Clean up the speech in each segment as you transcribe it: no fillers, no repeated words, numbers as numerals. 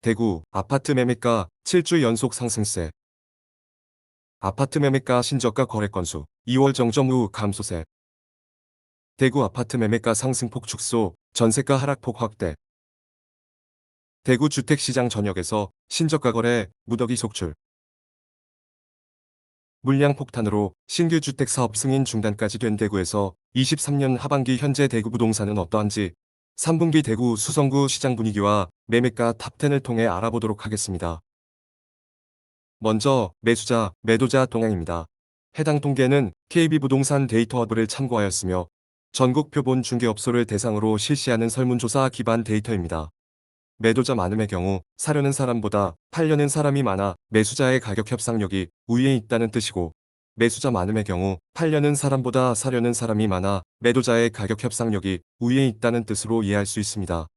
대구 아파트 매매가 7주 연속 상승세. 아파트 매매가 신저가 거래 건수 2월 정점 후 감소세. 대구 아파트 매매가 상승폭 축소, 전세가 하락폭 확대. 대구 주택시장 전역에서 신저가 거래, 무더기 속출. 물량 폭탄으로 신규 주택 사업 승인 중단까지 된 대구에서 23년 하반기 현재 대구 부동산은 어떠한지 3분기 대구 수성구 시장 분위기와 매매가 탑10을 통해 알아보도록 하겠습니다. 먼저 매수자, 매도자 동향입니다. 해당 통계는 KB부동산 데이터허브를 참고하였으며 전국 표본 중개업소를 대상으로 실시하는 설문조사 기반 데이터입니다. 매도자 많음의 경우 사려는 사람보다 팔려는 사람이 많아 매수자의 가격 협상력이 우위에 있다는 뜻이고, 매수자 많음의 경우 팔려는 사람보다 사려는 사람이 많아 매도자의 가격 협상력이 우위에 있다는 뜻으로 이해할 수 있습니다.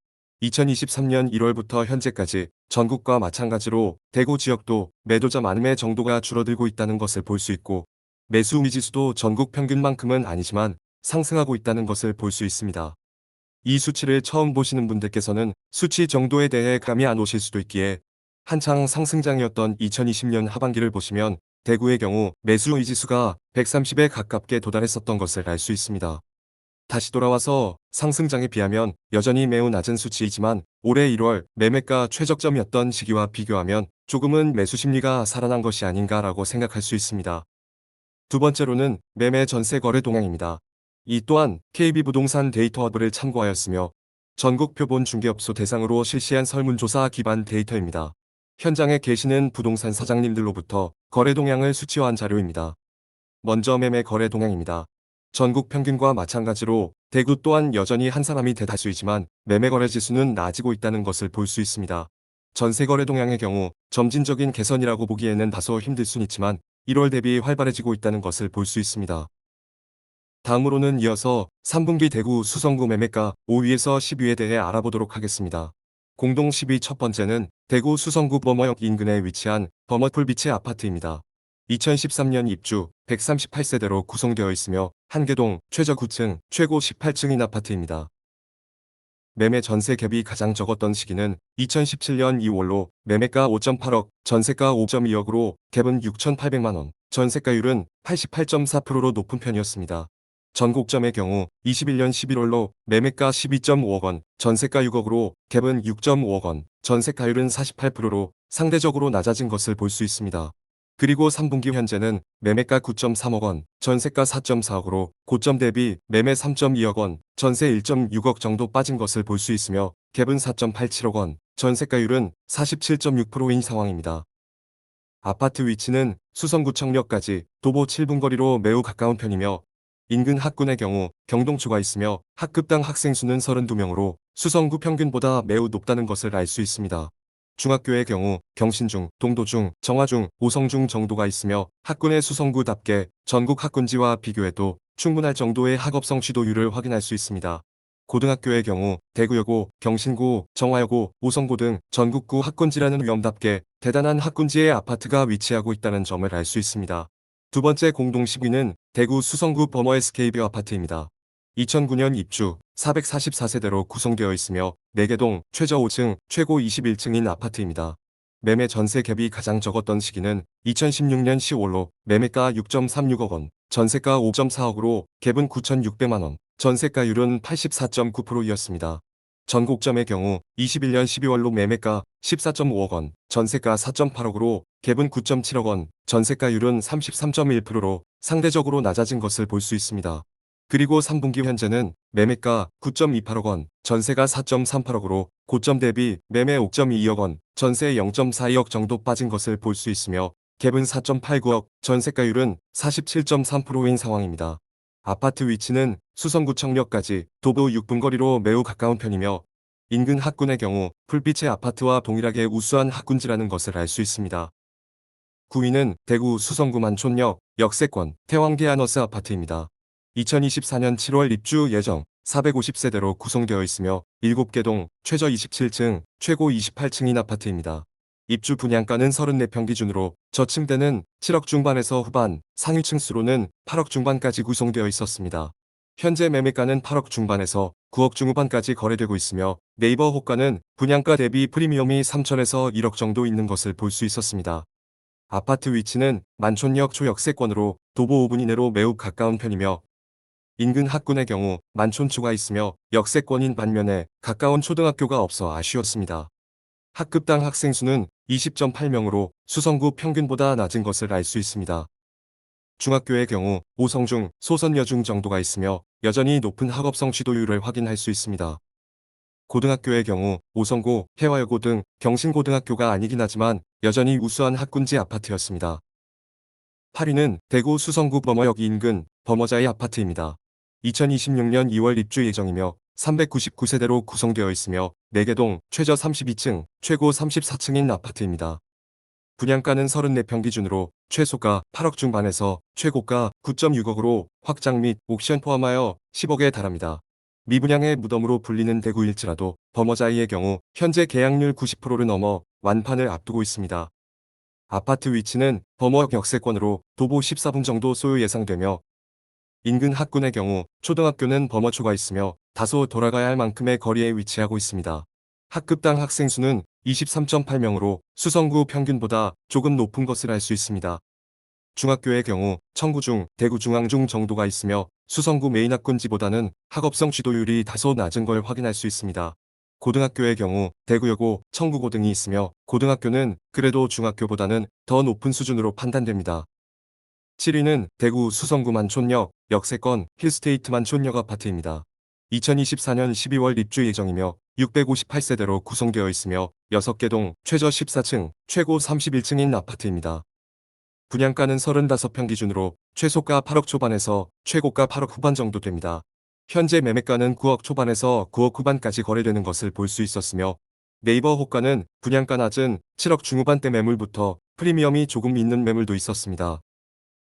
2023년 1월부터 현재까지 전국과 마찬가지로 대구 지역도 매도자 많음의 정도가 줄어들고 있다는 것을 볼 수 있고, 매수 우위 지수도 전국 평균만큼은 아니지만 상승하고 있다는 것을 볼 수 있습니다. 이 수치를 처음 보시는 분들께서는 수치 정도에 대해 감이 안 오실 수도 있기에 한창 상승장이었던 2020년 하반기를 보시면 대구의 경우 매수 우위 지수가 130에 가깝게 도달했었던 것을 알 수 있습니다. 다시 돌아와서 상승장에 비하면 여전히 매우 낮은 수치이지만 올해 1월 매매가 최저점이었던 시기와 비교하면 조금은 매수 심리가 살아난 것이 아닌가라고 생각할 수 있습니다. 두 번째로는 매매 전세 거래 동향입니다. 이 또한 KB부동산 데이터허브를 참고하였으며 전국 표본 중개업소 대상으로 실시한 설문조사 기반 데이터입니다. 현장에 계시는 부동산 사장님들로부터 거래 동향을 수치화한 자료입니다. 먼저 매매 거래 동향입니다. 전국 평균과 마찬가지로 대구 또한 여전히 한 사람이 대다수이지만 매매 거래 지수는 낮아지고 있다는 것을 볼 수 있습니다. 전세 거래 동향의 경우 점진적인 개선이라고 보기에는 다소 힘들 순 있지만 1월 대비 활발해지고 있다는 것을 볼 수 있습니다. 다음으로는 이어서 3분기 대구 수성구 매매가 5위에서 10위에 대해 알아보도록 하겠습니다. 공동 10위 첫 번째는 대구 수성구 범어역 인근에 위치한 범어풀빛의 아파트입니다. 2013년 입주 138세대로 구성되어 있으며 한개동 최저 9층, 최고 18층인 아파트입니다. 매매 전세 갭이 가장 적었던 시기는 2017년 2월로 매매가 5.8억, 전세가 5.2억으로 갭은 6,800만원, 전세가율은 88.4%로 높은 편이었습니다. 전곡점의 경우 21년 11월로 매매가 12.5억원, 전세가 6억으로 갭은 6.5억원, 전세가율은 48%로 상대적으로 낮아진 것을 볼 수 있습니다. 그리고 3분기 현재는 매매가 9.3억원, 전세가 4.4억으로 고점 대비 매매 3.2억원, 전세 1.6억 정도 빠진 것을 볼 수 있으며 갭은 4.87억원, 전세가율은 47.6%인 상황입니다. 아파트 위치는 수성구청역까지 도보 7분 거리로 매우 가까운 편이며 인근 학군의 경우 경동초가 있으며 학급당 학생 수는 32명으로 수성구 평균보다 매우 높다는 것을 알 수 있습니다. 중학교의 경우 경신중, 동도중, 정화중, 오성중 정도가 있으며 학군의 수성구답게 전국 학군지와 비교해도 충분할 정도의 학업 성취도율을 확인할 수 있습니다. 고등학교의 경우 대구여고, 경신고, 정화여고, 오성고 등 전국구 학군지라는 위엄답게 대단한 학군지의 아파트가 위치하고 있다는 점을 알 수 있습니다. 두 번째 공동 10위는 대구 수성구 범어 SK뷰 아파트입니다. 2009년 입주 444세대로 구성되어 있으며 4개동 최저 5층, 최고 21층인 아파트입니다. 매매 전세 갭이 가장 적었던 시기는 2016년 10월로 매매가 6.36억원, 전세가 5.4억으로 갭은 9,600만원, 전세가율은 84.9%였습니다. 전곡점의 경우 21년 12월로 매매가 14.5억원, 전세가 4.8억으로 갭은 9.7억원, 전세가율은 33.1%로 상대적으로 낮아진 것을 볼 수 있습니다. 그리고 3분기 현재는 매매가 9.28억원, 전세가 4.38억으로 고점 대비 매매 5.2억원, 전세 0.42억 정도 빠진 것을 볼 수 있으며 갭은 4.89억, 전세가율은 47.3%인 상황입니다. 아파트 위치는 수성구청역까지 도보 6분 거리로 매우 가까운 편이며 인근 학군의 경우 풀빛의 아파트와 동일하게 우수한 학군지라는 것을 알 수 있습니다. 9위는 대구 수성구 만촌역 역세권 태왕계아너스 아파트입니다. 2024년 7월 입주 예정 450세대로 구성되어 있으며 7개동 최저 27층, 최고 28층인 아파트입니다. 입주 분양가는 34평 기준으로 저층대는 7억 중반에서 후반, 상위층수로는 8억 중반까지 구성되어 있었습니다. 현재 매매가는 8억 중반에서 9억 중후반까지 거래되고 있으며 네이버 호가는 분양가 대비 프리미엄이 3천에서 1억 정도 있는 것을 볼 수 있었습니다. 아파트 위치는 만촌역 초역세권으로 도보 5분 이내로 매우 가까운 편이며 인근 학군의 경우 만촌초가 있으며 역세권인 반면에 가까운 초등학교가 없어 아쉬웠습니다. 학급당 학생 수는 20.8명으로 수성구 평균보다 낮은 것을 알 수 있습니다. 중학교의 경우 오성중, 소선여중 정도가 있으며 여전히 높은 학업성 지도율을 확인할 수 있습니다. 고등학교의 경우 오성고, 해화여고 등 경신고등학교가 아니긴 하지만 여전히 우수한 학군지 아파트였습니다. 8위는 대구 수성구 범어역 인근 범어자의 아파트입니다. 2026년 2월 입주 예정이며 399세대로 구성되어 있으며 4개동 최저 32층, 최고 34층인 아파트입니다. 분양가는 34평 기준으로 최소가 8억 중반에서 최고가 9.6억으로 확장 및 옥션 포함하여 10억에 달합니다. 미분양의 무덤으로 불리는 대구일지라도 범어자이의 경우 현재 계약률 90%를 넘어 완판을 앞두고 있습니다. 아파트 위치는 범어역 역세권으로 도보 14분 정도 소요 예상되며 인근 학군의 경우 초등학교는 범어초가 있으며 다소 돌아가야 할 만큼의 거리에 위치하고 있습니다. 학급당 학생 수는 23.8명으로 수성구 평균보다 조금 높은 것을 알 수 있습니다. 중학교의 경우 청구중, 대구중앙중 정도가 있으며 수성구 메인 학군지보다는 학업성 지도율이 다소 낮은 걸 확인할 수 있습니다. 고등학교의 경우 대구여고, 청구고 등이 있으며 고등학교는 그래도 중학교보다는 더 높은 수준으로 판단됩니다. 7위는 대구 수성구 만촌역 역세권 힐스테이트 만촌역 아파트입니다. 2024년 12월 입주 예정이며 658세대로 구성되어 있으며 6개 동 최저 14층, 최고 31층인 아파트입니다. 분양가는 35평 기준으로 최소가 8억 초반에서 최고가 8억 후반 정도 됩니다. 현재 매매가는 9억 초반에서 9억 후반까지 거래되는 것을 볼 수 있었으며 네이버 호가는 분양가 낮은 7억 중후반대 매물부터 프리미엄이 조금 있는 매물도 있었습니다.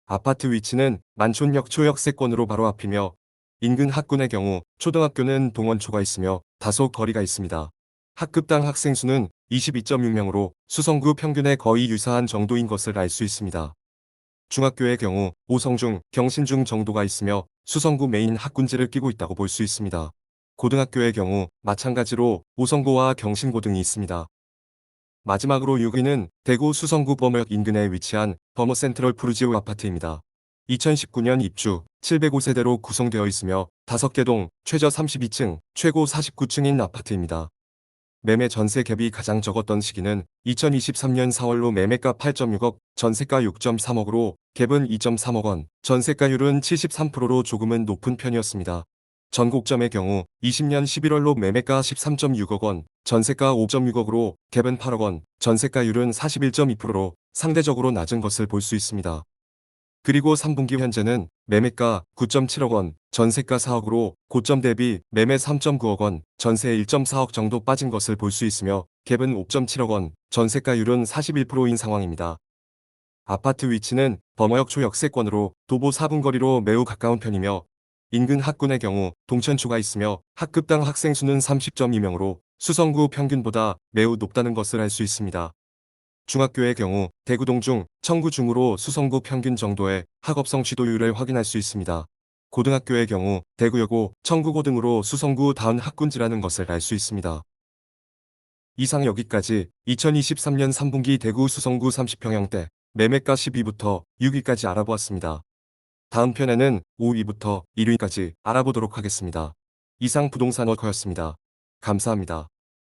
아파트 위치는 만촌역 초역세권으로 바로 앞이며 인근 학군의 경우 초등학교는 동원초가 있으며 다소 거리가 있습니다. 학급당 학생 수는 22.6명으로 수성구 평균에 거의 유사한 정도인 것을 알 수 있습니다. 중학교의 경우 오성중, 경신중 정도가 있으며 수성구 메인 학군지를 끼고 있다고 볼 수 있습니다. 고등학교의 경우 마찬가지로 오성고와 경신고 등이 있습니다. 마지막으로 6위는 대구 수성구 범어역 인근에 위치한 범어 센트럴 푸르지오 아파트입니다. 2019년 입주 705세대로 구성되어 있으며 5개 동 최저 32층, 최고 49층인 아파트입니다. 매매 전세 갭이 가장 적었던 시기는 2023년 4월로 매매가 8.6억, 전세가 6.3억으로 갭은 2.3억 원, 전세가율은 73%로 조금은 높은 편이었습니다. 전곡점의 경우 20년 11월로 매매가 13.6억 원, 전세가 5.6억으로 갭은 8억 원, 전세가율은 41.2%로 상대적으로 낮은 것을 볼 수 있습니다. 그리고 3분기 현재는 매매가 9.7억 원, 전세가 4억으로 고점 대비 매매 3.9억 원, 전세 1.4억 정도 빠진 것을 볼 수 있으며 갭은 5.7억 원, 전세가율은 41%인 상황입니다. 아파트 위치는 범어역 초역세권으로 도보 4분 거리로 매우 가까운 편이며 인근 학군의 경우 동천초가 있으며 학급당 학생 수는 30.2명으로 수성구 평균보다 매우 높다는 것을 알 수 있습니다. 중학교의 경우 대구동중, 청구중으로 수성구 평균 정도의 학업성 지도율을 확인할 수 있습니다. 고등학교의 경우 대구여고, 청구고 등으로 수성구 다운 학군지라는 것을 알 수 있습니다. 이상 여기까지 2023년 3분기 대구 수성구 30평형대 매매가 10위부터 6위까지 알아보았습니다. 다음 편에는 5위부터 1위까지 알아보도록 하겠습니다. 이상 부동산 워커였습니다. 감사합니다.